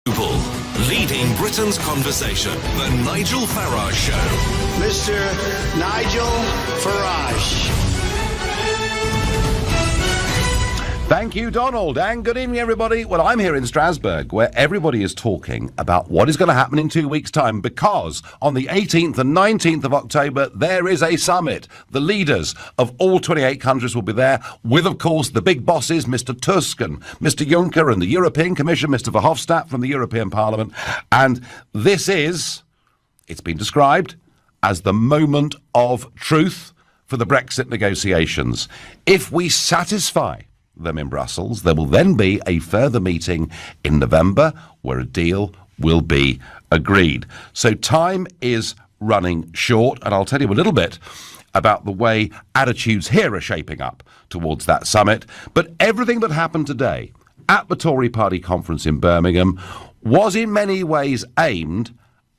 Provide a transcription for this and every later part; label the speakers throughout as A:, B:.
A: Leading Britain's conversation, The Nigel Farage Show.
B: Mr. Nigel Farage.
C: Thank you, Donald, and good evening, everybody. Well, I'm here in Strasbourg, where everybody is talking about what is going to happen in 2 weeks' time, because on the 18th and 19th of October, there is a summit. The leaders of all 28 countries will be there, with, of course, the big bosses, Mr. Tusk and Mr. Juncker and the European Commission, Mr. Verhofstadt from the European Parliament. And this is, it's been described as the moment of truth for the Brexit negotiations. If we satisfy them in Brussels, there will then be a further meeting in November where a deal will be agreed. So time is running short, and I'll tell you a little bit about the way attitudes here are shaping up towards that summit. But everything that happened today at the Tory party conference in Birmingham was in many ways aimed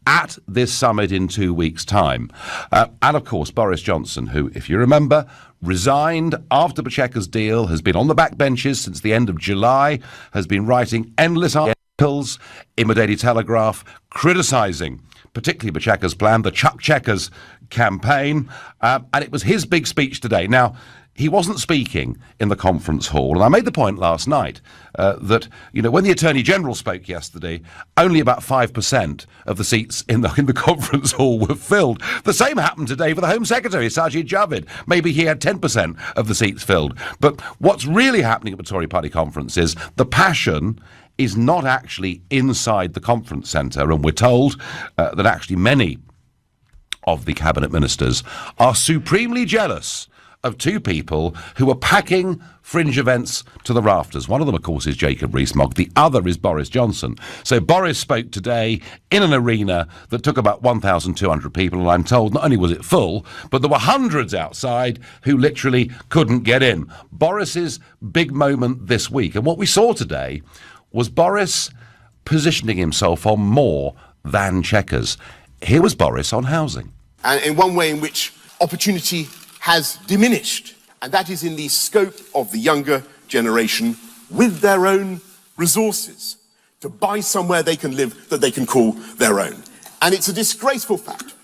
C: at this summit in 2 weeks' time. And of course, Boris Johnson, who, if you remember, resigned after the Chequers deal, has been on the backbenches since the end of July, has been writing endless articles in the Daily Telegraph, criticising particularly the Chequers plan, the Chuck Chequers campaign, and it was his big speech today. Now, he wasn't speaking in the conference hall, and I made the point last night that, you know, when the Attorney General spoke yesterday, only about 5% of the seats in the conference hall were filled. The same happened today for the Home Secretary, Sajid Javid. Maybe he had 10% of the seats filled. But what's really happening at the Tory party conference is the passion is not actually inside the conference centre, and we're told that actually many of the cabinet ministers are supremely jealous of two people who are packing fringe events to the rafters. One of them, of course, is Jacob Rees-Mogg. The other is Boris Johnson. So Boris spoke today in an arena that took about 1,200 people, and I'm told not only was it full, but there were hundreds outside who literally couldn't get in. Boris's big moment this week, and what we saw today was Boris positioning himself on more than Chequers. Here was Boris on housing.
D: And in one way in which opportunity has diminished, and that is in the scope of the younger generation with their own resources to buy somewhere they can live that they can call their own. And it's a disgraceful fact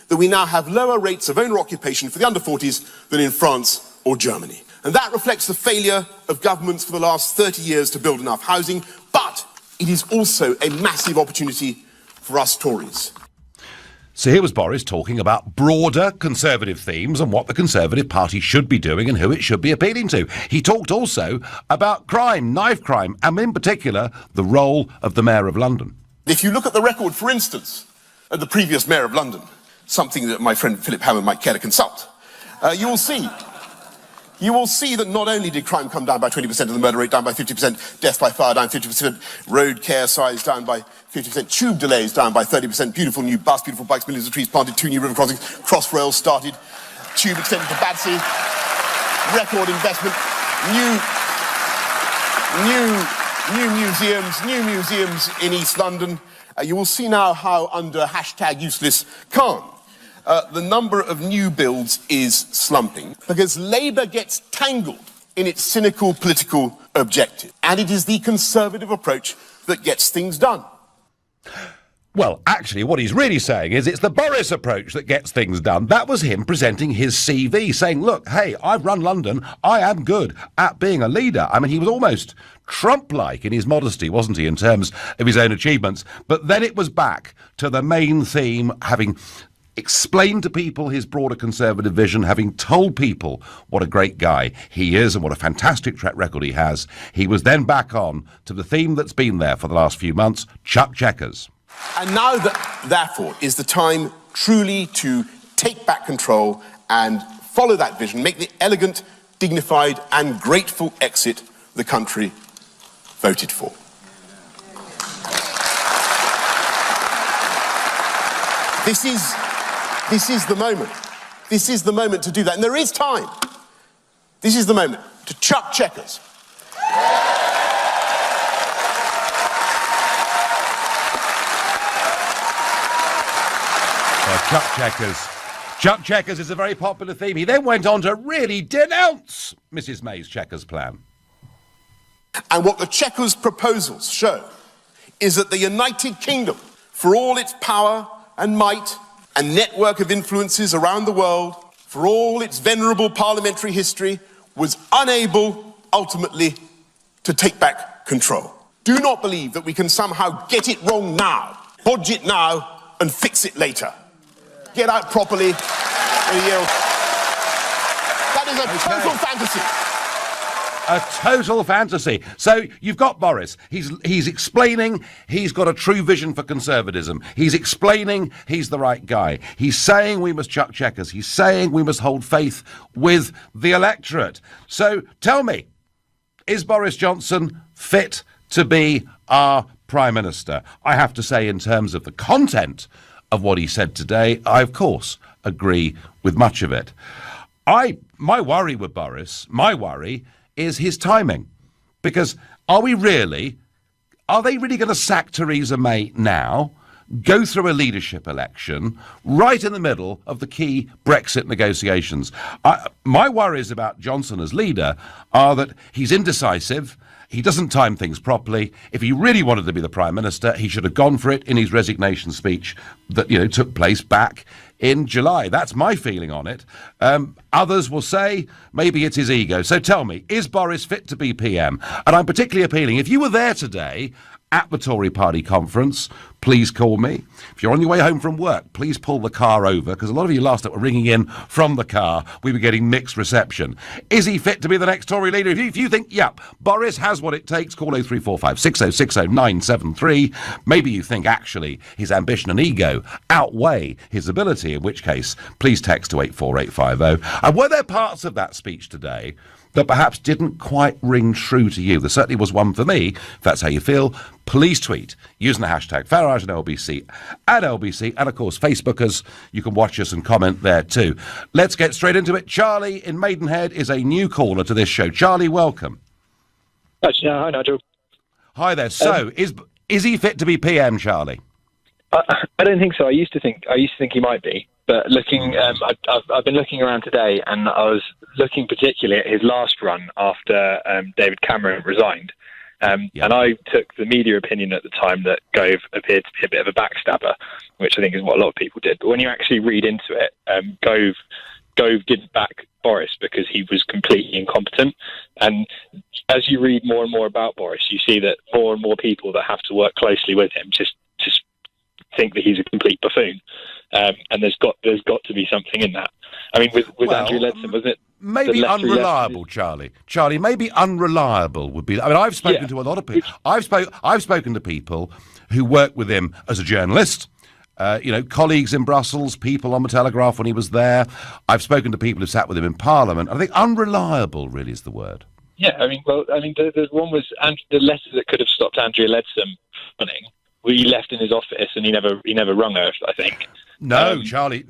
D: that we now have lower rates of owner occupation for the under 40s than in France or Germany. And that reflects the failure of governments for the last 30 years to build enough housing, but it is also a massive opportunity for us Tories.
C: So here was Boris talking about broader Conservative themes and what the Conservative Party should be doing and who it should be appealing to. He talked also about crime, knife crime, and in particular, the role of the Mayor of London.
D: If you look at the record, for instance, of the previous Mayor of London, something that my friend Philip Hammond might care to consult, you will see that not only did crime come down by 20%, and the murder rate down by 50%, death by fire down 50%, road care size down by 50%, tube delays down by 30%, beautiful new bus, beautiful bikes, millions of trees planted, 2 new river crossings, Crossrail started, tube extended to Battersea, record investment, new museums in East London. You will see now how under #useless the number of new builds is slumping because Labour gets tangled in its cynical political objective. And it is the Conservative approach that gets things done.
C: Well, actually, what he's really saying is it's the Boris approach that gets things done. That was him presenting his CV, saying, look, hey, I've run London. I am good at being a leader. I mean, he was almost Trump-like in his modesty, wasn't he, in terms of his own achievements. But then it was back to the main theme, having explained to people his broader Conservative vision, having told people what a great guy he is and what a fantastic track record he has. He was then back on to the theme that's been there for the last few months, Chuck Chequers.
D: And now, therefore, is the time truly to take back control and follow that vision, make the elegant, dignified and grateful exit the country voted for. This is the moment. This is the moment to do that. And there is time. This is the moment to chuck Chequers.
C: Chuck Chequers. Chuck Chequers is a very popular theme. He then went on to really denounce Mrs May's Chequers plan.
D: And what the Chequers proposals show is that the United Kingdom, for all its power and might and network of influences around the world, for all its venerable parliamentary history, was unable, ultimately, to take back control. Do not believe that we can somehow get it wrong now, bodge it now, and fix it later. Get out properly. That is a total fantasy.
C: A total fantasy. So you've got Boris. He's explaining he's got a true vision for conservatism. He's explaining he's the right guy. He's saying we must chuck checkers. He's saying we must hold faith with the electorate. So tell me, is Boris Johnson fit to be our Prime Minister? I have to say, in terms of the content of what he said today, I, of course, agree with much of it. My worry with Boris, is his timing. Because are they really going to sack Theresa May now, go through a leadership election, right in the middle of the key Brexit negotiations? My worries about Johnson as leader are that he's indecisive, he doesn't time things properly. If he really wanted to be the Prime Minister, he should have gone for it in his resignation speech that, took place back in July. That's my feeling on it. Others will say maybe it's his ego. So tell me, is Boris fit to be PM? And I'm particularly appealing, if you were there today at the Tory party conference, please call me. If you're on your way home from work, please pull the car over, because a lot of you last night were ringing in from the car. We were getting mixed reception. Is he fit to be the next Tory leader? If you think, yep, Boris has what it takes, call 0345 6060 973. Maybe you think actually his ambition and ego outweigh his ability, in which case, please text to 84850. And were there parts of that speech today that perhaps didn't quite ring true to you? There certainly was one for me. If that's how you feel, please tweet using the hashtag Farage and LBC at LBC. And of course, Facebookers, you can watch us and comment there too. Let's get straight into it. Charlie in Maidenhead is a new caller to this show. Charlie, welcome.
E: Hi, Nigel.
C: Hi there. So, is he fit to be PM, Charlie?
E: I don't think so. I used to think he might be. But looking, I've been looking around today, and I was looking particularly at his last run after David Cameron resigned. And I took the media opinion at the time that Gove appeared to be a bit of a backstabber, which I think is what a lot of people did. But when you actually read into it, Gove didn't back Boris because he was completely incompetent. And as you read more and more about Boris, you see that more and more people that have to work closely with him just think that he's a complete buffoon. And there's got to be something in that. I mean, with Andrew Leadsom, wasn't it?
C: Maybe unreliable, Charlie. Charlie, maybe unreliable would be. I mean, I've spoken to a lot of people. I've spoken to people who worked with him as a journalist. Colleagues in Brussels, people on the Telegraph when he was there. I've spoken to people who sat with him in Parliament. I think unreliable really is the word.
E: Yeah, the one was the letter that could have stopped Andrea Leadsom running. He left in his office, and he never rung her, I think.
C: No, Charlie.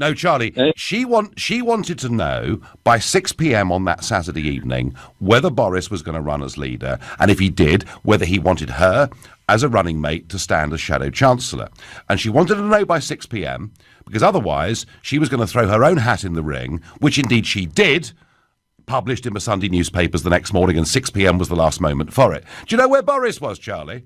C: She wanted to know by 6 p.m. on that Saturday evening whether Boris was going to run as leader, and if he did, whether he wanted her as a running mate to stand as Shadow Chancellor. And she wanted to know by 6 p.m. because otherwise she was going to throw her own hat in the ring, which indeed she did, published in the Sunday newspapers the next morning, and 6 p.m. was the last moment for it. Do you know where Boris was, Charlie?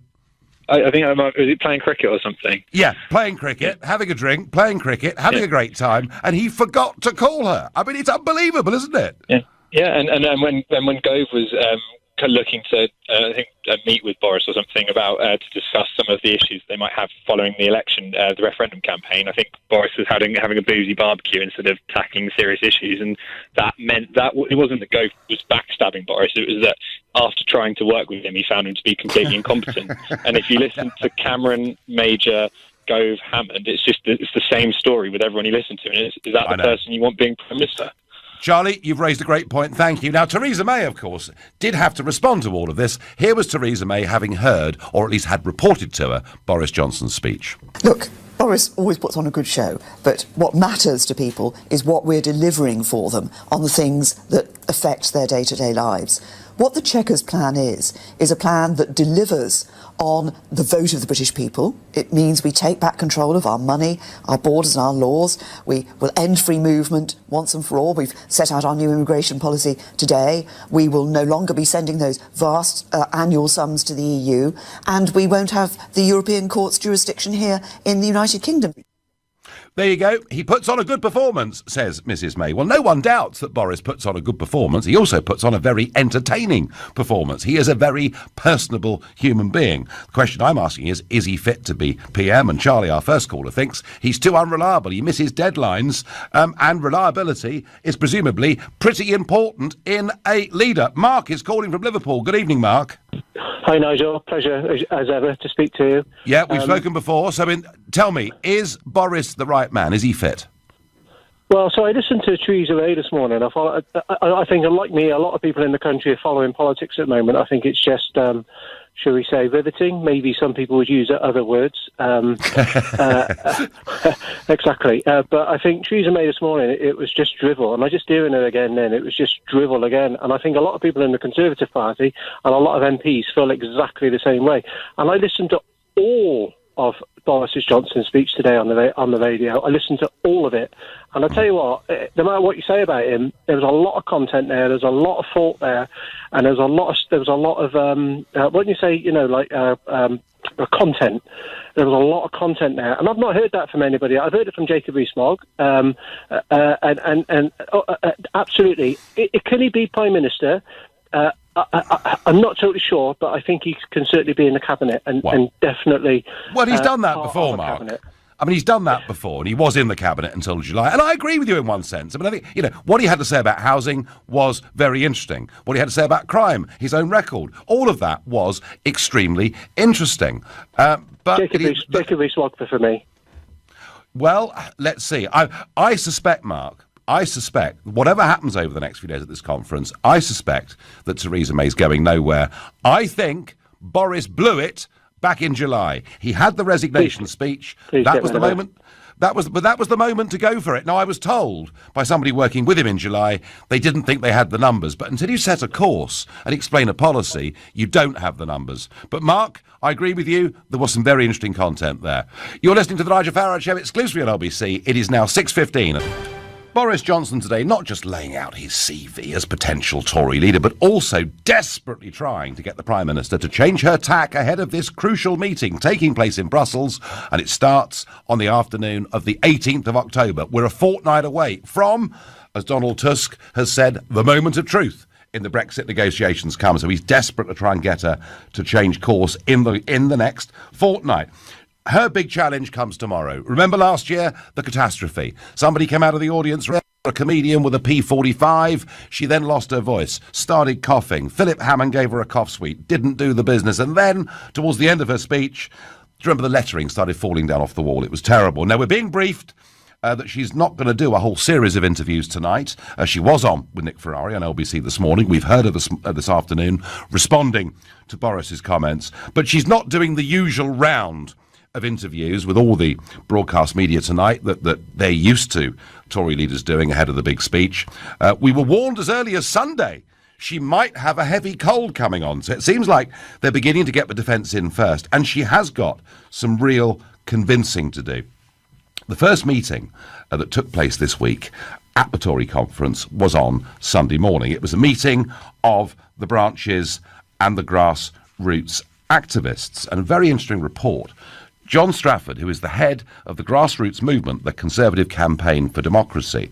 E: I think was he playing cricket or something? Yeah,
C: playing cricket, having a drink, playing cricket, having a great time, and he forgot to call her. I mean, it's unbelievable, isn't it?
E: Yeah, and when Gove was looking to meet with Boris or something about to discuss some of the issues they might have following the election, the referendum campaign, I think Boris was having a boozy barbecue instead of tackling serious issues, and that meant that it wasn't that Gove was backstabbing Boris, it was that after trying to work with him, he found him to be completely incompetent. And if you listen to Cameron, Major, Gove, Hammond, it's the same story with everyone you listen to. And is that the person you want being Prime Minister?
C: Charlie, you've raised a great point. Thank you. Now, Theresa May, of course, did have to respond to all of this. Here was Theresa May having heard, or at least had reported to her, Boris Johnson's speech.
F: Look, Boris always puts on a good show, but what matters to people is what we're delivering for them on the things that affect their day-to-day lives. What the Chequers plan is a plan that delivers on the vote of the British people. It means we take back control of our money, our borders and our laws. We will end free movement once and for all. We've set out our new immigration policy today. We will no longer be sending those vast annual sums to the EU, and we won't have the European Court's jurisdiction here in the United Kingdom.
C: There you go. He puts on a good performance, says Mrs May. Well, no one doubts that Boris puts on a good performance. He also puts on a very entertaining performance. He is a very personable human being. The question I'm asking is he fit to be PM? And Charlie, our first caller, thinks he's too unreliable. He misses deadlines, and reliability is presumably pretty important in a leader. Mark is calling from Liverpool. Good evening, Mark.
G: Hi, Nigel. Pleasure, as ever, to speak to you.
C: Yeah, we've spoken before. So tell me, is Boris the right man? Is he fit?
G: Well, so I listened to Theresa May this morning. I think, like me, a lot of people in the country are following politics at the moment. I think it's just, shall we say, riveting. Maybe some people would use other words. Exactly. But I think Theresa May this morning, it was just drivel. And I just hearing her again then, it was just drivel again. And I think a lot of people in the Conservative Party and a lot of MPs feel exactly the same way. And I listened to all of Boris Johnson's speech today on the radio. I listened to all of it, and I tell you what, no matter what you say about him, there was a lot of content there. There's a lot of thought there, and there was a lot of what do you say? Content. There was a lot of content there, and I've not heard that from anybody. I've heard it from Jacob Rees-Mogg, and absolutely, can he be Prime Minister? I'm not totally sure, but I think he can certainly be in the cabinet and definitely.
C: Well, he's done that before, Mark.
G: Cabinet.
C: I mean, he's done that before, and he was in the cabinet until July. And I agree with you in one sense. I mean, I think, what he had to say about housing was very interesting. What he had to say about crime, his own record, all of that was extremely interesting. But
G: Jacob Rees-Mogg for me.
C: Well, let's see. I suspect, Mark. Whatever happens over the next few days at this conference, I suspect that Theresa May's going nowhere. I think Boris blew it back in July. He had the resignation speech. That was the moment. That was the moment to go for it. Now, I was told by somebody working with him in July they didn't think they had the numbers. But until you set a course and explain a policy, you don't have the numbers. But Mark, I agree with you. There was some very interesting content there. You're listening to the Nigel Farage Show exclusively on LBC. It is now 6:15. Boris Johnson today not just laying out his CV as potential Tory leader, but also desperately trying to get the Prime Minister to change her tack ahead of this crucial meeting taking place in Brussels, and it starts on the afternoon of the 18th of October. We're a fortnight away from, as Donald Tusk has said, the moment of truth in the Brexit negotiations come. So he's desperate to try and get her to change course in the next fortnight. Her big challenge comes tomorrow. Remember last year, the catastrophe. Somebody came out of the audience, a comedian with a P45. She then lost her voice, started coughing. Philip Hammond gave her a cough sweet, didn't do the business. And then, towards the end of her speech, do you remember the lettering started falling down off the wall? It was terrible. Now, we're being briefed that she's not going to do a whole series of interviews tonight. She was on with Nick Ferrari on LBC this morning. We've heard her this afternoon responding to Boris's comments. But she's not doing the usual round of interviews with all the broadcast media tonight that they're used to Tory leaders doing ahead of the big speech. We were warned as early as Sunday she might have a heavy cold coming on. So it seems like they're beginning to get the defence in first. And she has got some real convincing to do. The first meeting that took place this week at the Tory conference was on Sunday morning. It was a meeting of the branches and the grassroots activists. And a very interesting report. John Strafford, who is the head of the grassroots movement, the Conservative Campaign for Democracy,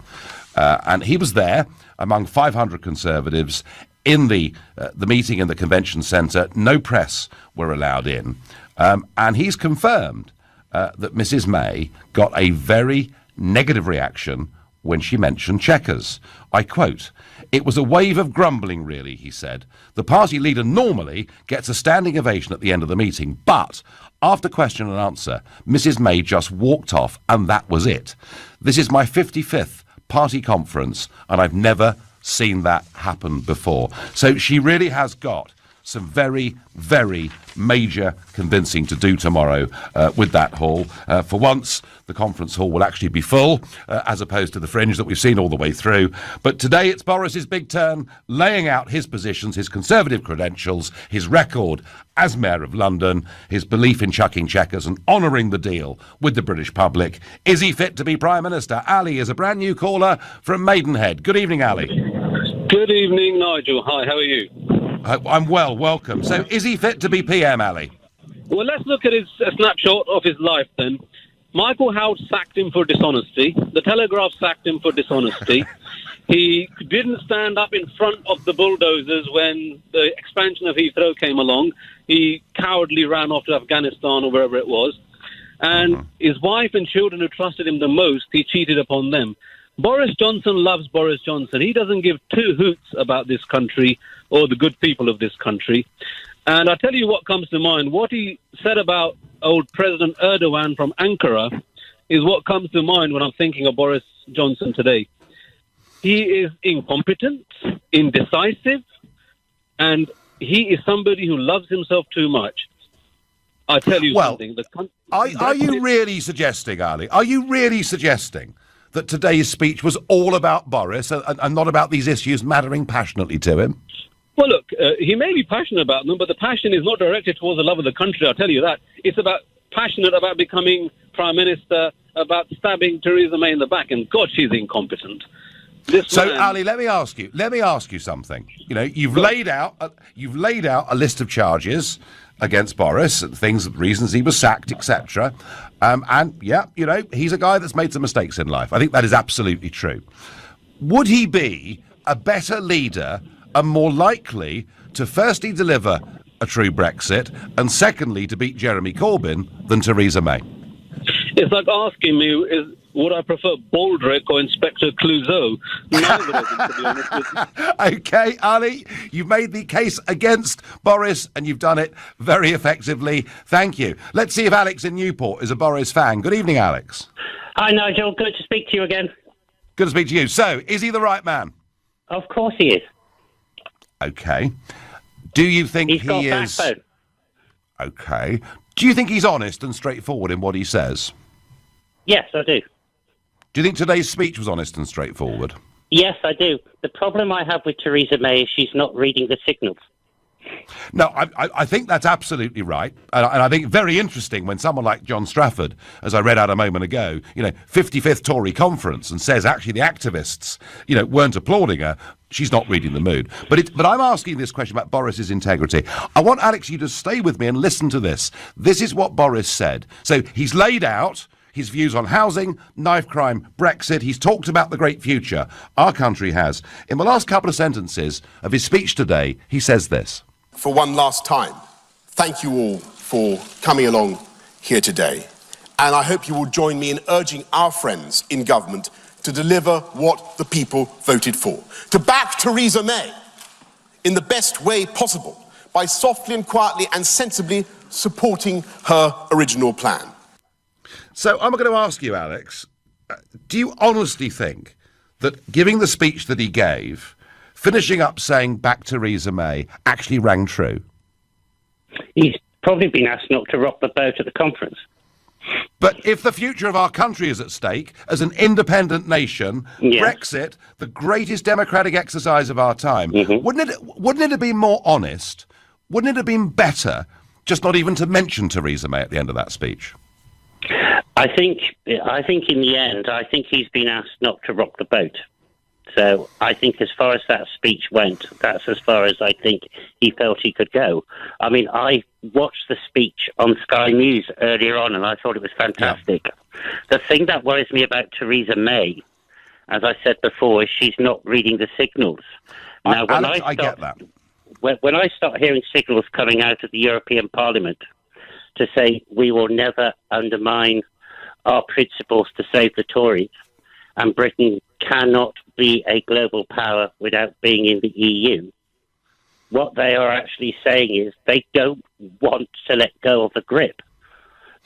C: and he was there among 500 Conservatives in the meeting in the convention centre. No press were allowed in, and he's confirmed that Mrs May got a very negative reaction when she mentioned Chequers. I quote, "It was a wave of grumbling, really," he said. "The party leader normally gets a standing ovation at the end of the meeting, but after question and answer, Mrs May just walked off, and that was it. This is my 55th party conference, and I've never seen that happen before." So she really has got some very, very major convincing to do tomorrow with that hall. For once, the conference hall will actually be full, as opposed to the fringe that we've seen all the way through. But today it's Boris's big turn, laying out his positions, his Conservative credentials, his record as Mayor of London, his belief in chucking checkers and honouring the deal with the British public. Is he fit to be Prime Minister? Ali is a brand new caller from Maidenhead. Good evening, Ali.
H: Good evening, Nigel. Hi, how are you?
C: I'm well, welcome. So is he fit to be PM, Ali?
H: Well, let's look at a snapshot of his life then. Michael Howard sacked him for dishonesty. The Telegraph sacked him for dishonesty. He didn't stand up in front of the bulldozers when the expansion of Heathrow came along. He cowardly ran off to Afghanistan or wherever it was. And his wife and children who trusted him the most, he cheated upon them. Boris Johnson loves Boris Johnson. He doesn't give two hoots about this country or the good people of this country. And I tell you what comes to mind. What he said about old President Erdogan from Ankara is what comes to mind when I'm thinking of Boris Johnson today. He is incompetent, indecisive, and he is somebody who loves himself too much. I tell you something.
C: Are you really suggesting, Ali, are you really suggesting that today's speech was all about Boris and not about these issues mattering passionately to him?
H: Well, look, he may be passionate about them, but the passion is not directed towards the love of the country, I'll tell you that. It's about passionate about becoming Prime Minister, about stabbing Theresa May in the back, and God, she's incompetent.
C: Ali, let me ask you something. You know, you've laid out a list of charges against Boris, reasons he was sacked, etc. And yeah, you know, he's a guy that's made some mistakes in life. I think that is absolutely true. Would he be a better leader and more likely to firstly deliver a true Brexit and secondly to beat Jeremy Corbyn than Theresa May?
H: It's like asking me, would I prefer Baldrick or Inspector Clouseau? Neither of them, to be honest with you.
C: OK, Ali, you've made the case against Boris and you've done it very effectively. Thank you. Let's see if Alex in Newport is a Boris fan. Good evening, Alex.
I: Hi, Nigel. Good to speak to you again.
C: Good to speak to you. So, is he the right man?
I: Of course he is.
C: OK. Do you think
I: He's got
C: he is...
I: backbone.
C: OK. Do you think he's honest and straightforward in what he says?
I: Yes, I do.
C: Do you think today's speech was honest and straightforward?
I: Yes, I do. The problem I have with Theresa May is she's not reading the signals.
C: No, I think that's absolutely right. And I think very interesting when someone like John Strafford, as I read out a moment ago, 55th Tory conference and says actually the activists, weren't applauding her. She's not reading the mood. But I'm asking this question about Boris's integrity. I want, Alex, you to stay with me and listen to this. This is what Boris said. So he's laid out his views on housing, knife crime, Brexit. He's talked about the great future our country has. In the last couple of sentences of his speech today, he says this.
D: For one last time, thank you all for coming along here today. And I hope you will join me in urging our friends in government to deliver what the people voted for. To back Theresa May in the best way possible by softly and quietly and sensibly supporting her original plan.
C: So I'm going to ask you, Alex, do you honestly think that giving the speech that he gave, finishing up saying back Theresa May, actually rang true?
I: He's probably been asked not to rock the boat at the conference.
C: But if the future of our country is at stake, as an independent nation, Brexit, the greatest democratic exercise of our time, wouldn't it have been more honest? Wouldn't it have been better just not even to mention Theresa May at the end of that speech?
I: I think in the end, I think he's been asked not to rock the boat. So I think as far as that speech went, that's as far as I think he felt he could go. I mean, I watched the speech on Sky News earlier on, and I thought it was fantastic. Yeah. The thing that worries me about Theresa May, as I said before, is she's not reading the signals. Now,
C: I get that.
I: When I start hearing signals coming out of the European Parliament to say we will never undermine our principles to save the Tories, and Britain cannot be a global power without being in the EU, what they are actually saying is they don't want to let go of the grip.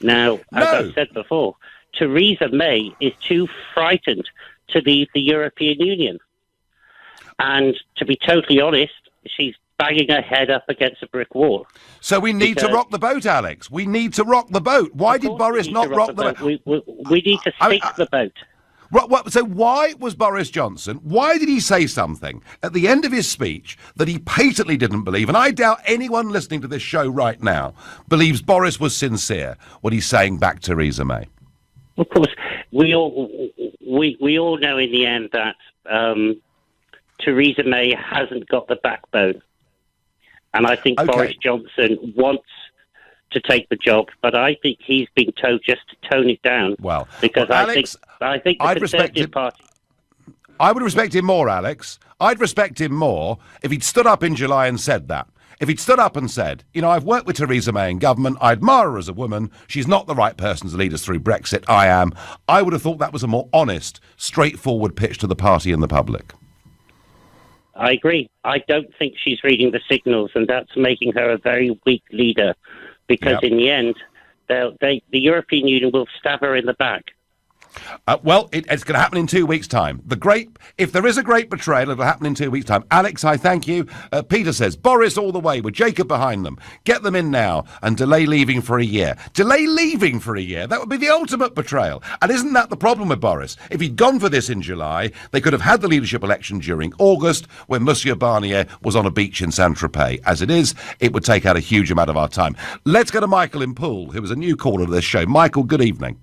I: Now, as I said before, Theresa May is too frightened to leave the European Union. And to be totally honest, she's banging her head up against a brick wall.
C: So we need to rock the boat, Alex. We need to rock the boat. Why did Boris not rock the boat?
I: We need to sink the boat.
C: So why was Boris Johnson, why did he say something at the end of his speech that he patently didn't believe? And I doubt anyone listening to this show right now believes Boris was sincere when he's saying back Theresa May.
I: Of course, we all know in the end that Theresa May hasn't got the backbone. And I think Boris Johnson wants to take the job, but I think he's been told just to tone it down.
C: Well,
I: because
C: Alex,
I: I think the Conservative Party...
C: I would respect him more, Alex. I'd respect him more if he'd stood up in July and said that. If he'd stood up and said, you know, I've worked with Theresa May in government, I admire her as a woman, she's not the right person to lead us through Brexit, I am. I would have thought that was a more honest, straightforward pitch to the party and the public.
I: I agree. I don't think she's reading the signals, and that's making her a very weak leader, because in the end, the European Union will stab her in the back.
C: Well, it's going to happen in 2 weeks' time. If there is a great betrayal, it'll happen in 2 weeks' time. Alex, I thank you. Peter says, Boris all the way with Jacob behind them. Get them in now and delay leaving for a year. Delay leaving for a year? That would be the ultimate betrayal. And isn't that the problem with Boris? If he'd gone for this in July, they could have had the leadership election during August when Monsieur Barnier was on a beach in Saint-Tropez. As it is, it would take out a huge amount of our time. Let's go to Michael in Poole, who was a new caller to this show. Michael, good evening.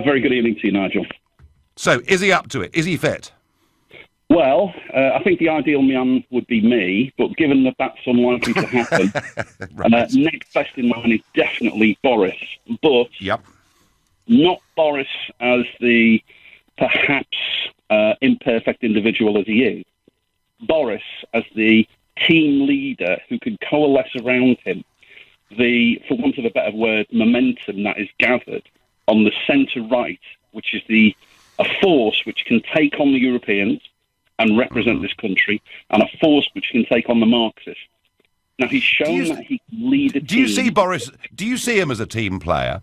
J: Very good evening to you, Nigel.
C: So, is he up to it? Is he fit?
J: Well, I think the ideal man would be me, but given that that's unlikely to happen, next best in line is definitely Boris. But not Boris as the perhaps imperfect individual as he is. Boris as the team leader who can coalesce around him the, for want of a better word, momentum that is gathered on the centre-right, which is a force which can take on the Europeans and represent this country, and a force which can take on the Marxists. Now, he's shown that he can lead a team.
C: Do you see Boris, do you see him as a team player?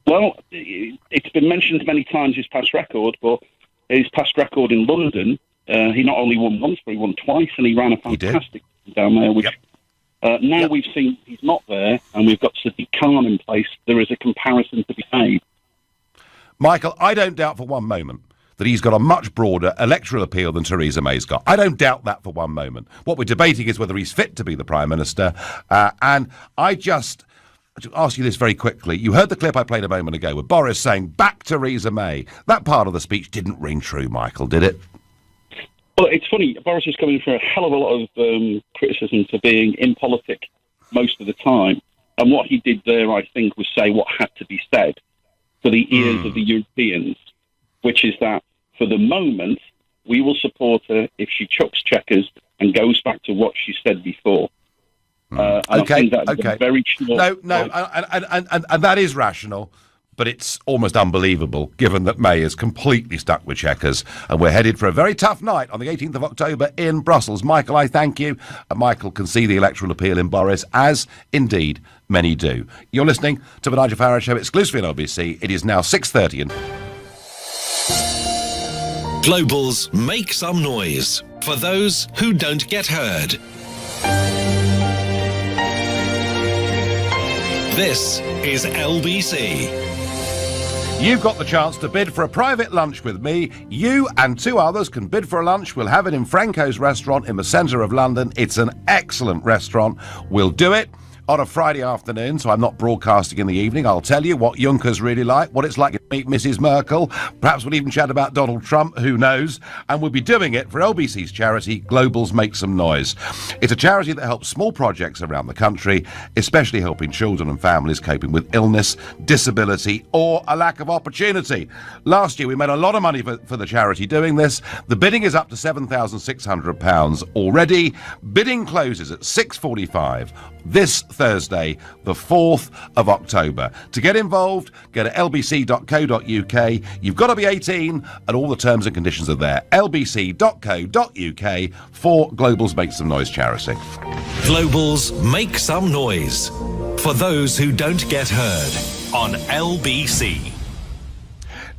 J: Well, it's been mentioned many times, his past record, but his past record in London, he not only won once, but he won twice, and he ran a fantastic down there, which... Now we've seen he's not there, and we've got Sadiq Khan in place. There is a comparison to be made.
C: Michael, I don't doubt for one moment that he's got a much broader electoral appeal than Theresa May's got. I don't doubt that for one moment. What we're debating is whether he's fit to be the Prime Minister. And I just ask you this very quickly. You heard the clip I played a moment ago with Boris saying, back Theresa May. That part of the speech didn't ring true, Michael, did it?
J: Well, it's funny. Boris is coming for a hell of a lot of criticism for being impolitic most of the time. And what he did there, I think, was say what had to be said for the ears of the Europeans, which is that for the moment, we will support her if she chucks checkers and goes back to what she said before. And I think that's very short.
C: No, and that is rational. But it's almost unbelievable, given that May is completely stuck with checkers. And we're headed for a very tough night on the 18th of October in Brussels. Michael, I thank you. Michael can see the electoral appeal in Boris, as indeed many do. You're listening to the Nigel Farage Show exclusively on LBC. It is now 6:30.
A: Globals make some noise for those who don't get heard. This is LBC.
C: You've got the chance to bid for a private lunch with me. You and two others can bid for a lunch. We'll have it in Franco's restaurant in the centre of London. It's an excellent restaurant. We'll do it on a Friday afternoon, so I'm not broadcasting in the evening. I'll tell you what Juncker's really like, what it's like to meet Mrs. Merkel. Perhaps we'll even chat about Donald Trump, who knows? And we'll be doing it for LBC's charity, Globals Make Some Noise. It's a charity that helps small projects around the country, especially helping children and families coping with illness, disability, or a lack of opportunity. Last year, we made a lot of money for the charity doing this. The bidding is up to £7,600 already. Bidding closes at 6:45 this Thursday, the 4th of October. To get involved, go to lbc.co.uk. You've got to be 18, and all the terms and conditions are there. lbc.co.uk for Globals Make Some Noise charity.
A: Globals Make Some Noise for those who don't get heard on LBC.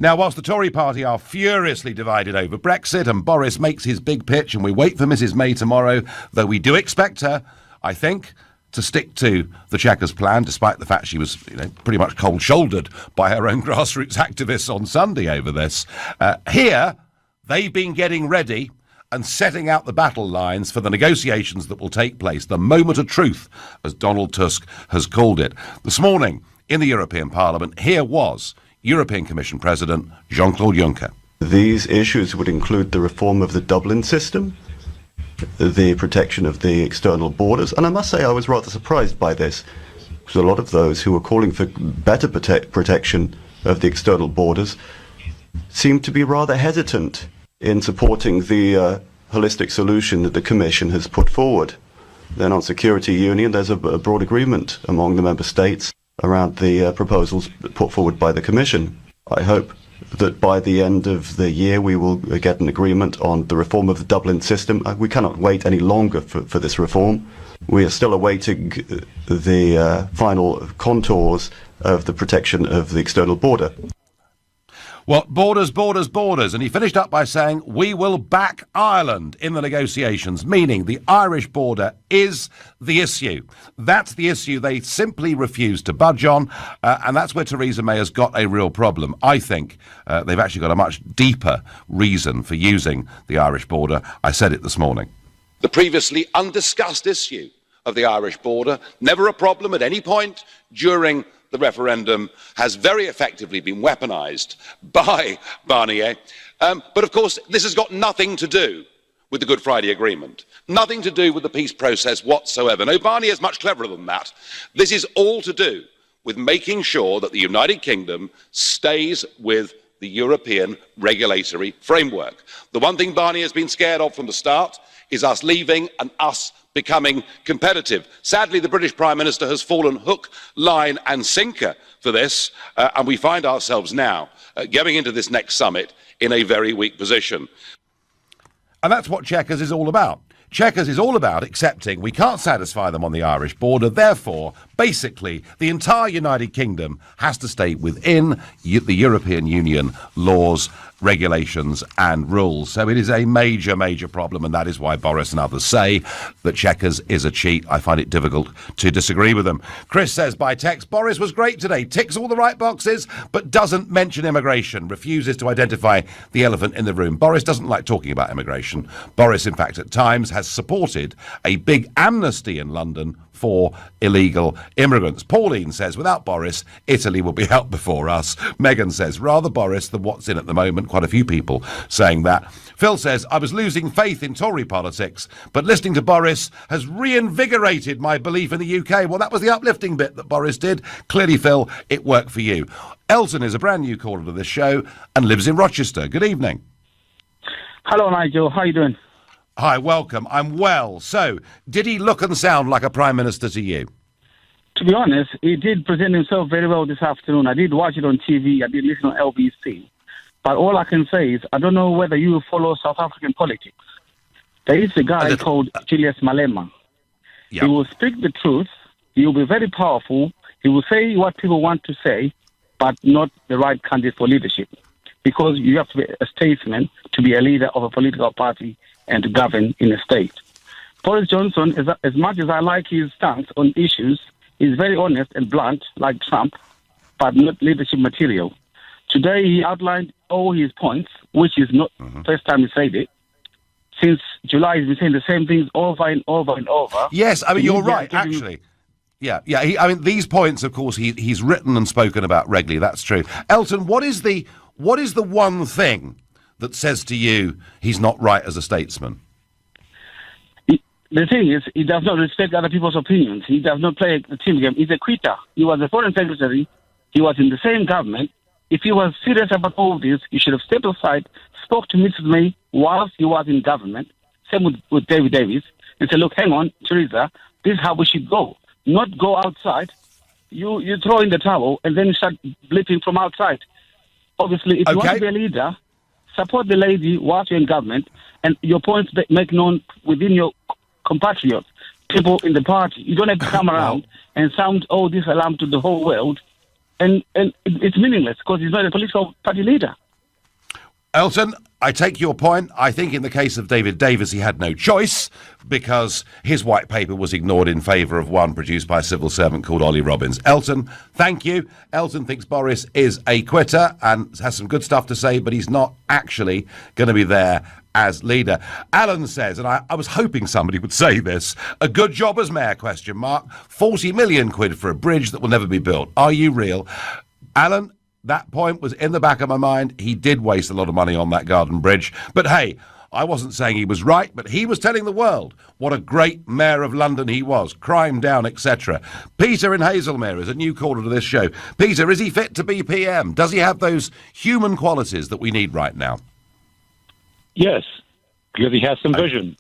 C: Now, whilst the Tory party are furiously divided over Brexit and Boris makes his big pitch and we wait for Mrs May tomorrow, though we do expect her, I think, to stick to the Chequers plan, despite the fact she was pretty much cold-shouldered by her own grassroots activists on Sunday over this. Here, they've been getting ready and setting out the battle lines for the negotiations that will take place, the moment of truth, as Donald Tusk has called it. This morning, in the European Parliament, here was European Commission President Jean-Claude Juncker.
K: These issues would include the reform of the Dublin system, the protection of the external borders, and I must say I was rather surprised by this, because a lot of those who were calling for better protection of the external borders seemed to be rather hesitant in supporting the holistic solution that the Commission has put forward. Then on security union, there's a broad agreement among the member states around the proposals put forward by the Commission. I hope that by the end of the year we will get an agreement on the reform of the Dublin system. We cannot wait any longer for this reform. We are still awaiting the final contours of the protection of the external border.
C: Well, borders, borders, borders. And he finished up by saying, we will back Ireland in the negotiations, meaning the Irish border is the issue. That's the issue they simply refuse to budge on. And that's where Theresa May has got a real problem. I think they've actually got a much deeper reason for using the Irish border. I said it this morning.
L: The previously undiscussed issue of the Irish border, never a problem at any point during the referendum, has very effectively been weaponised by Barnier. But of course, this has got nothing to do with the Good Friday Agreement, nothing to do with the peace process whatsoever. No, Barnier is much cleverer than that. This is all to do with making sure that the United Kingdom stays with the European regulatory framework. The one thing Barnier has been scared of from the start is us leaving and us becoming competitive. Sadly, the British Prime Minister has fallen hook, line and sinker for this, and we find ourselves now going into this next summit in a very weak position.
C: And that's what Chequers is all about. Chequers is all about accepting we can't satisfy them on the Irish border. Therefore, basically, the entire United Kingdom has to stay within the European Union laws, regulations and rules. So it is a major, major problem, and that is why Boris and others say that Chequers is a cheat. I find it difficult to disagree with them. Chris says by text, Boris was great today, ticks all the right boxes, but doesn't mention immigration, refuses to identify the elephant in the room. Boris doesn't like talking about immigration. Boris, in fact, at times has supported a big amnesty in London for illegal immigrants. Pauline says, without Boris, Italy will be out before us. Megan says, rather Boris than what's in at the moment. Quite a few people saying that. Phil says, I was losing faith in Tory politics, but listening to Boris has reinvigorated my belief in the UK. Well, that was the uplifting bit that Boris did. Clearly, Phil, it worked for you. Elton is a brand new caller to this show and lives in Rochester. Good evening.
M: Hello, Nigel. How are you doing?
C: Hi, welcome. I'm well. So, did he look and sound like a Prime Minister to you?
M: To be honest, he did present himself very well this afternoon. I did watch it on TV. I did listen on LBC. But all I can say is, I don't know whether you follow South African politics. There is a guy called Julius Malema. Yep. He will speak the truth. He will be very powerful. He will say what people want to say, but not the right candidate for leadership. Because you have to be a statesman to be a leader of a political party and to govern in a state. Boris Johnson, as much as I like his stance on issues, is very honest and blunt, like Trump, but not leadership material. Today he outlined all his points, which is not the first time he said it. Since July, he's been saying the same things over and over and over.
C: Yes, I mean, you're right, actually. Yeah. I mean, these points, of course, he's written and spoken about regularly. That's true. Elton, what is the one thing that says to you he's not right as a statesman?
M: The thing is, he does not respect other people's opinions. He does not play a team game. He's a quitter. He was a foreign secretary. He was in the same government. If he was serious about all this, he should have stepped aside, spoke to Mrs. May whilst he was in government, same with David Davis, and said, look, hang on, Theresa, this is how we should go. Not go outside. You throw in the towel and then start bleeping from outside. Obviously, if you want to be a leader, support the lady whilst you're in government, and your points make known within your compatriots, people in the party. You don't have to come around and sound all this alarm to the whole world and it's meaningless because he's not a political party leader.
C: Elton, I take your point. I think in the case of David Davis, he had no choice because his white paper was ignored in favour of one produced by a civil servant called Ollie Robbins. Elton, thank you. Elton thinks Boris is a quitter and has some good stuff to say, but he's not actually going to be there as leader. Alan says, and I was hoping somebody would say this, a good job as mayor, question mark, 40 million quid for a bridge that will never be built. Are you real? Alan, that point was in the back of my mind. He did waste a lot of money on that garden bridge. But hey, I wasn't saying he was right, but he was telling the world what a great mayor of London he was. Crime down, etc. Peter in Hazelmere is a new caller to this show. Peter, is he fit to be PM? Does he have those human qualities that we need right now?
N: Yes, because he has some vision.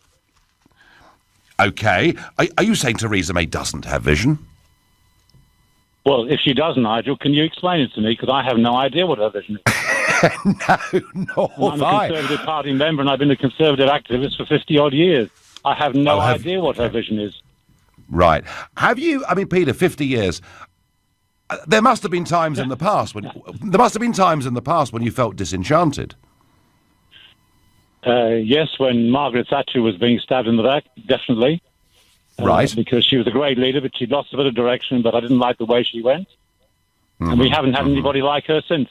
C: Okay. Are you saying Theresa May doesn't have vision?
N: Well, if she does, Nigel, can you explain it to me? Because I have no idea what her vision is.
C: No,
N: I'm a Conservative Party member and I've been a Conservative activist for 50-odd years. I have no idea what her vision is.
C: Right. Have you, I mean, Peter, 50 years, there must have been times in the past when you felt disenchanted.
N: Yes, when Margaret Thatcher was being stabbed in the back, definitely.
C: Right.
N: Because she was a great leader, but she lost a bit of direction, but I didn't like the way she went. And we haven't had anybody like her since.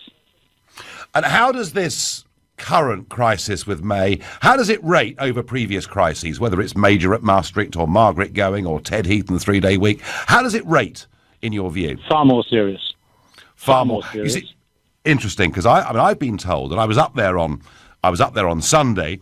C: And how does this current crisis with May, how does it rate over previous crises, whether it's Major at Maastricht or Margaret going or Ted Heath and the 3-day week? How does it rate, in your view?
N: Far more serious.
C: Far more serious. You see, interesting, because I've been told, and I was up there on Sunday,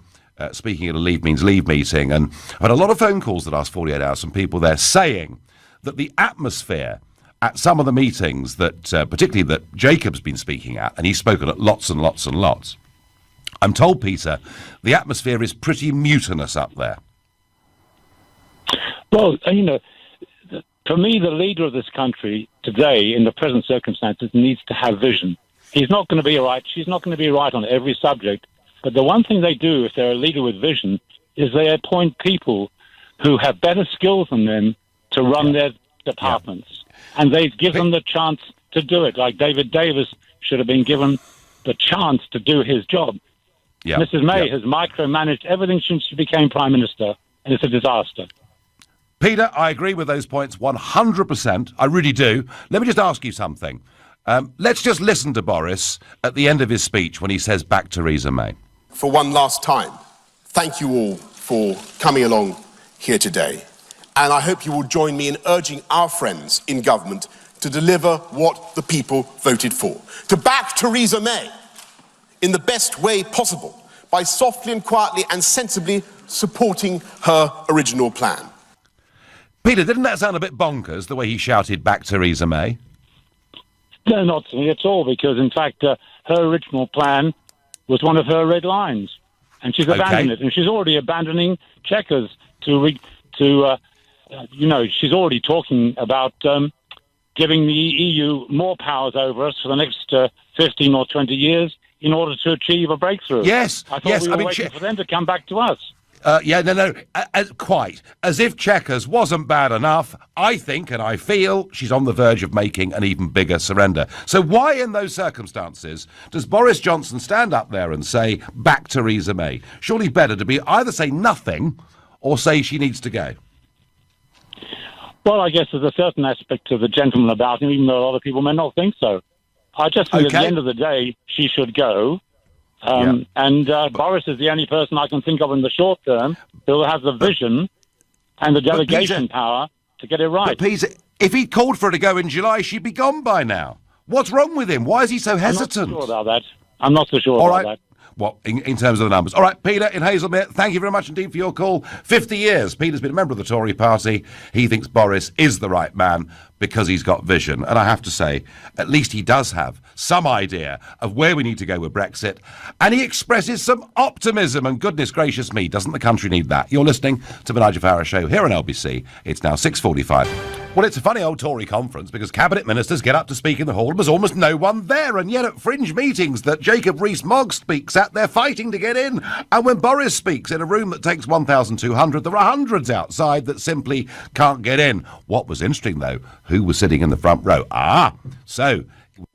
C: speaking at a Leave Means Leave meeting, and I had a lot of phone calls the last 48 hours from people there saying that the atmosphere at some of the meetings that, particularly that Jacob's been speaking at, and he's spoken at lots and lots and lots, I'm told, Peter, the atmosphere is pretty mutinous up there.
N: Well, you know, for me, the leader of this country today, in the present circumstances, needs to have vision. He's not going to be right. She's not going to be right on every subject. But the one thing they do, if they're a leader with vision, is they appoint people who have better skills than them to run their departments. And they give them the chance to do it. Like David Davis should have been given the chance to do his job. Mrs. May has micromanaged everything since she became Prime Minister, and it's a disaster.
C: Peter, I agree with those points 100%. I really do. Let me just ask you something. Let's just listen to Boris at the end of his speech when he says back Theresa May.
D: For one last time, thank you all for coming along here today. And I hope you will join me in urging our friends in government to deliver what the people voted for. To back Theresa May in the best way possible by softly and quietly and sensibly supporting her original plan.
C: Peter, didn't that sound a bit bonkers, the way he shouted back Theresa May?
N: No, not to me at all, because, in fact, her original plan was one of her red lines, and she's abandoned it. And she's already abandoning Chequers she's already talking about giving the EU more powers over us for the next 15 or 20 years in order to achieve a breakthrough.
C: Yes,
N: I thought we were waiting for them to come back to us.
C: Quite. As if Chequers wasn't bad enough, I think and I feel she's on the verge of making an even bigger surrender. So why in those circumstances does Boris Johnson stand up there and say, back Theresa May? Surely better to be either say nothing or say she needs to go.
N: Well, I guess there's a certain aspect of the gentleman about him, even though a lot of people may not think so. I just think at the end of the day, she should go. And Boris is the only person I can think of in the short term who has the vision and the delegation power to get it right.
C: But Peter, if he'd called for her to go in July, she'd be gone by now. What's wrong with him? Why is he so hesitant?
N: I'm not so sure about that.
C: Well, in terms of the numbers. All right, Peter in Hazelmere, thank you very much indeed for your call. 50 years. Peter's been a member of the Tory party. He thinks Boris is the right man because he's got vision. And I have to say, at least he does have some idea of where we need to go with Brexit. And he expresses some optimism. And goodness gracious me, doesn't the country need that? You're listening to the Nigel Farage Show here on LBC. It's now 6:45. Well, it's a funny old Tory conference because cabinet ministers get up to speak in the hall and there's almost no one there. And yet at fringe meetings that Jacob Rees-Mogg speaks at, they're fighting to get in. And when Boris speaks in a room that takes 1,200, there are hundreds outside that simply can't get in. What was interesting, though, who was sitting in the front row? So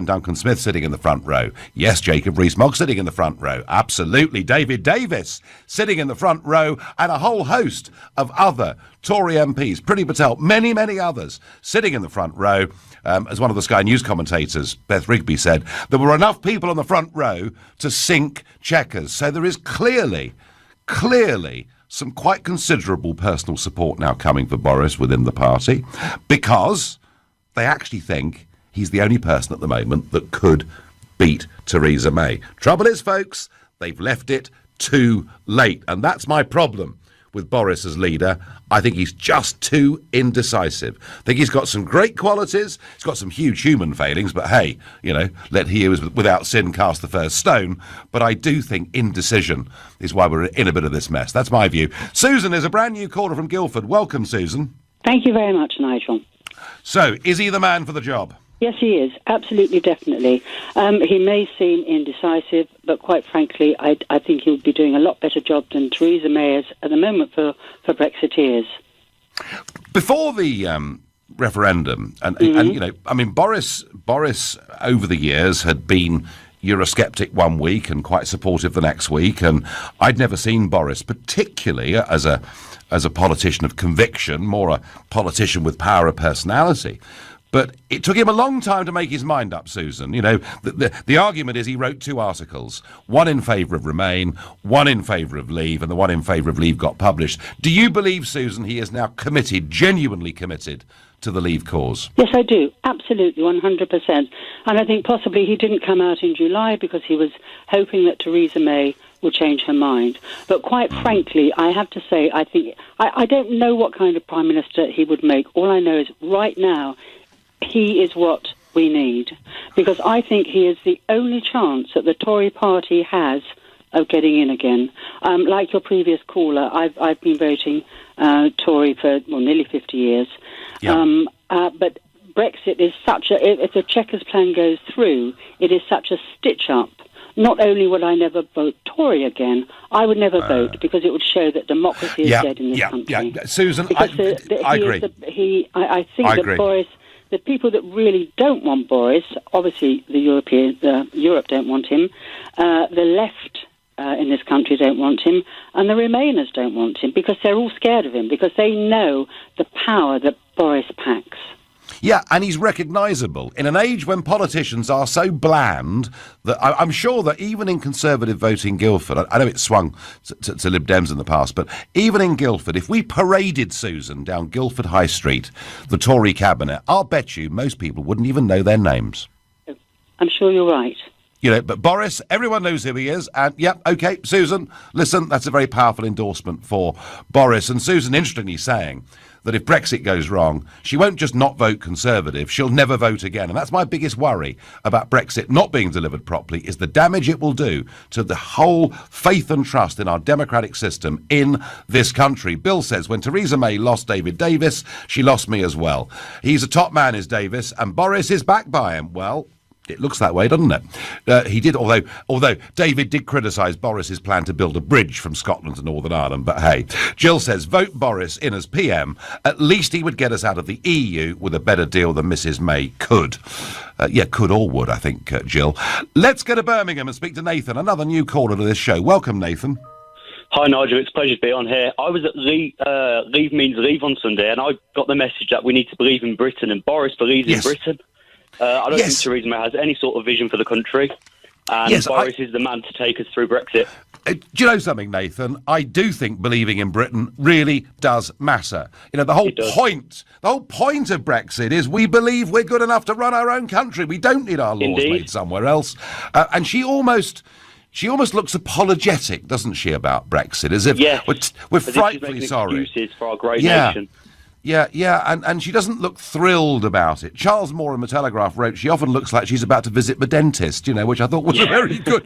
C: Duncan Smith sitting in the front row. Yes, Jacob Rees-Mogg sitting in the front row. Absolutely. David Davis sitting in the front row, and a whole host of other Tory MPs, Priti Patel, many, many others sitting in the front row. As one of the Sky News commentators, Beth Rigby, said, there were enough people on the front row to sink Chequers. So there is clearly some quite considerable personal support now coming for Boris within the party, because they actually think he's the only person at the moment that could beat Theresa May. Trouble is, folks, they've left it too late. And that's my problem with Boris as leader. I think he's just too indecisive. I think he's got some great qualities. He's got some huge human failings. But hey, let he who is without sin cast the first stone. But I do think indecision is why we're in a bit of this mess. That's my view. Susan is a brand new caller from Guildford. Welcome, Susan.
O: Thank you very much, Nigel.
C: So, is he the man for the job?
O: Yes, he is. Absolutely, definitely. He may seem indecisive, but quite frankly, I think he'll be doing a lot better job than Theresa May is at the moment for Brexiteers.
C: Before the referendum, Boris over the years had been Eurosceptic one week and quite supportive the next week, and I'd never seen Boris particularly as a politician of conviction, more a politician with power of personality. But it took him a long time to make his mind up, Susan. The argument is he wrote 2 articles, one in favour of Remain, one in favour of Leave, and the one in favour of Leave got published. Do you believe, Susan, he is now committed, genuinely committed, to the Leave cause?
O: Yes, I do. Absolutely, 100%. And I think possibly he didn't come out in July because he was hoping that Theresa May will change her mind. But quite frankly, I have to say, I don't know what kind of Prime Minister he would make. All I know is right now, he is what we need, because I think he is the only chance that the Tory party has of getting in again. Like your previous caller, I've been voting Tory for nearly 50 years. Yeah. But Brexit is if the Chequers plan goes through, it is such a stitch-up. Not only would I never vote Tory again, I would never vote, because it would show that democracy is dead in this country. Yeah,
C: Susan, I agree.
O: I think that Boris... The people that really don't want Boris, obviously Europe don't want him, the left in this country don't want him, and the Remainers don't want him, because they're all scared of him, because they know the power that Boris packs.
C: Yeah, and he's recognisable. In an age when politicians are so bland that I'm sure that even in Conservative voting Guildford, I know it's swung to Lib Dems in the past, but even in Guildford, if we paraded Susan down Guildford High Street, the Tory cabinet, I'll bet you most people wouldn't even know their names.
O: I'm sure you're right.
C: But Boris, everyone knows who he is, and OK, Susan, listen, that's a very powerful endorsement for Boris. And Susan, interestingly, saying that if Brexit goes wrong, she won't just not vote Conservative, she'll never vote again. And that's my biggest worry about Brexit not being delivered properly, is the damage it will do to the whole faith and trust in our democratic system in this country. Bill says, when Theresa May lost David Davis, she lost me as well. He's a top man, is Davis, and Boris is backed by him. Well, it looks that way, doesn't it? He did, although David did criticise Boris's plan to build a bridge from Scotland to Northern Ireland. But hey, Jill says, vote Boris in as PM. At least he would get us out of the EU with a better deal than Mrs May could. Could or would, I think, Jill. Let's go to Birmingham and speak to Nathan, another new caller to this show. Welcome, Nathan.
P: Hi, Nigel. It's a pleasure to be on here. I was at Leave Means Leave on Sunday, and I got the message that we need to believe in Britain, and Boris believes in Britain. I don't think Theresa May has any sort of vision for the country, and Boris is the man to take us through Brexit.
C: Do you know something, Nathan? I do think believing in Britain really does matter. The whole point of Brexit is we believe we're good enough to run our own country. We don't need our laws made somewhere else. And she almost looks apologetic, doesn't she, about Brexit, as if we're frightfully sorry.
P: Excuses for our great nation.
C: Yeah, and she doesn't look thrilled about it. Charles Moore in the Telegraph wrote she often looks like she's about to visit the dentist, which I thought was a very good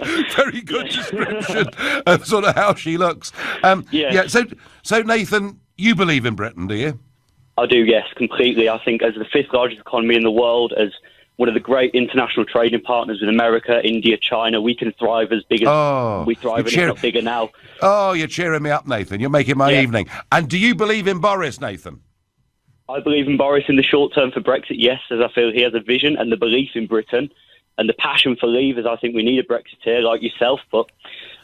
C: description of sort of how she looks. So Nathan, you believe in Britain, do you?
P: I do, yes, completely. I think as the 5th largest economy in the world, as one of the great international trading partners with America, India, China, we can thrive as big as we thrive, and if not bigger now.
C: Oh, you're cheering me up, Nathan. You're making my evening. And do you believe in Boris, Nathan?
P: I believe in Boris in the short term for Brexit, yes, as I feel he has a vision and the belief in Britain and the passion for leave, as I think we need a Brexiteer like yourself, but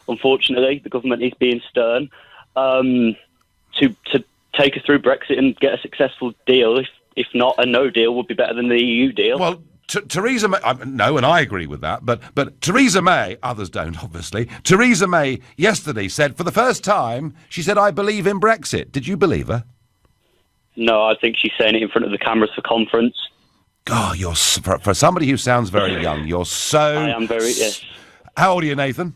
P: unfortunately the government is being stern to take us through Brexit and get a successful deal. If not, a no deal would be better than the EU deal.
C: Well, Theresa May, no, and I agree with that, but Theresa May, others don't, obviously, Theresa May yesterday said, for the first time, she said, I believe in Brexit. Did you believe her?
P: No, I think she's saying it in front of the cameras for conference.
C: God, you're for somebody who sounds very young, you're so...
P: I am very, yes.
C: How old are you, Nathan?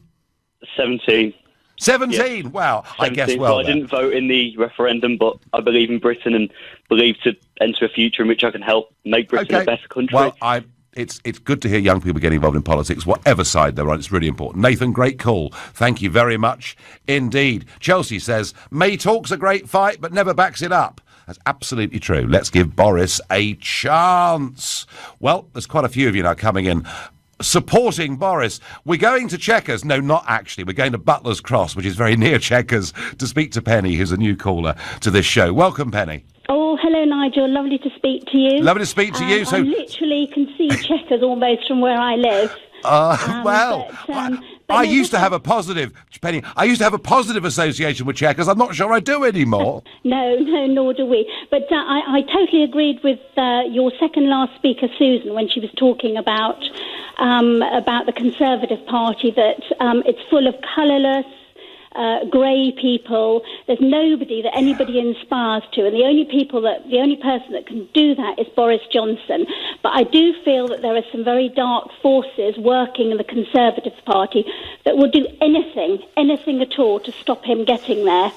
P: 17.
C: 17? Yes. Wow, 17. I guess, well...
P: I didn't vote in the referendum, but I believe in Britain and believe to enter a future in which I can help make Britain a better country.
C: Well, it's good to hear young people getting involved in politics, whatever side they're on. It's really important. Nathan, great call. Thank you very much indeed. Chelsea says, May talks a great fight, but never backs it up. That's absolutely true. Let's give Boris a chance. Well, there's quite a few of you now coming in supporting Boris. We're going to Chequers. No, not actually. We're going to Butler's Cross, which is very near Chequers, to speak to Penny, who's a new caller to this show. Welcome, Penny.
Q: Oh, hello, Nigel. Lovely to speak to you.
C: Lovely to speak to you.
Q: I literally can see Chequers almost from where I live.
C: I used to have a positive, Penny, I used to have a positive association with Chequers. I'm not sure I do anymore.
Q: No, nor do we. But I totally agreed with your second last speaker, Susan, when she was talking about the Conservative Party, that it's full of colourless, grey people. There's nobody that anybody inspires to, and the only person that can do that is Boris Johnson. But I do feel that there are some very dark forces working in the Conservative Party that will do anything at all to stop him getting there.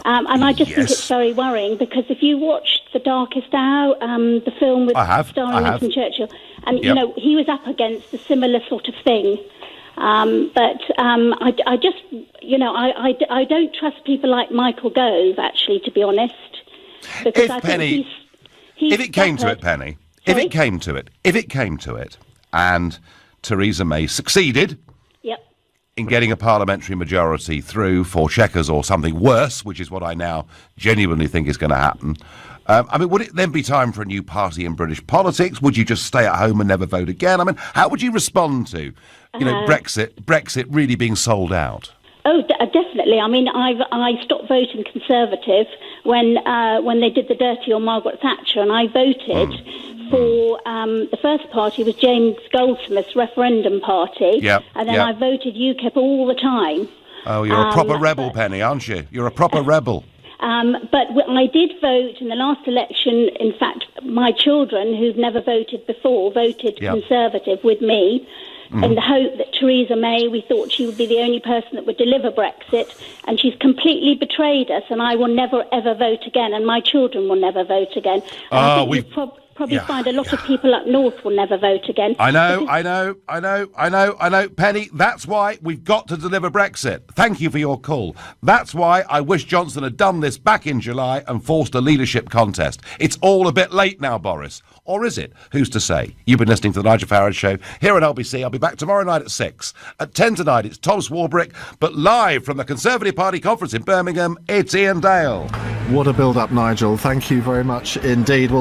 Q: And I just think it's very worrying, because if you watched The Darkest Hour, the film with starring Winston Churchill, and you know he was up against a similar sort of thing. But I just, I don't trust people like Michael Gove, actually, to be honest. Because I think
C: if it came to it, Penny, if it came to it, and Theresa May succeeded in getting a parliamentary majority through for Chequers or something worse, which is what I now genuinely think is going to happen, would it then be time for a new party in British politics? Would you just stay at home and never vote again? How would you respond to, Brexit really being sold out?
Q: Oh, definitely. I stopped voting Conservative when they did the dirty on Margaret Thatcher, and I voted for the first party was James Goldsmith's referendum party, and then I voted UKIP all the time.
C: Oh, you're a proper rebel, Penny, aren't you? You're a proper rebel.
Q: But I did vote in the last election. In fact, my children, who've never voted before, voted Conservative with me, in the hope that Theresa May, we thought she would be the only person that would deliver Brexit, and she's completely betrayed us, and I will never, ever vote again, and my children will never vote again. I think you'll probably find a lot of people up north will never vote again.
C: I know. Penny, that's why we've got to deliver Brexit. Thank you for your call. That's why I wish Johnson had done this back in July and forced a leadership contest. It's all a bit late now, Boris. Or is it? Who's to say? You've been listening to The Nigel Farage Show here on LBC. I'll be back tomorrow night at 6. At 10 tonight, it's Tom Swarbrick, but live from the Conservative Party conference in Birmingham, it's Ian Dale.
R: What a build-up, Nigel. Thank you very much indeed.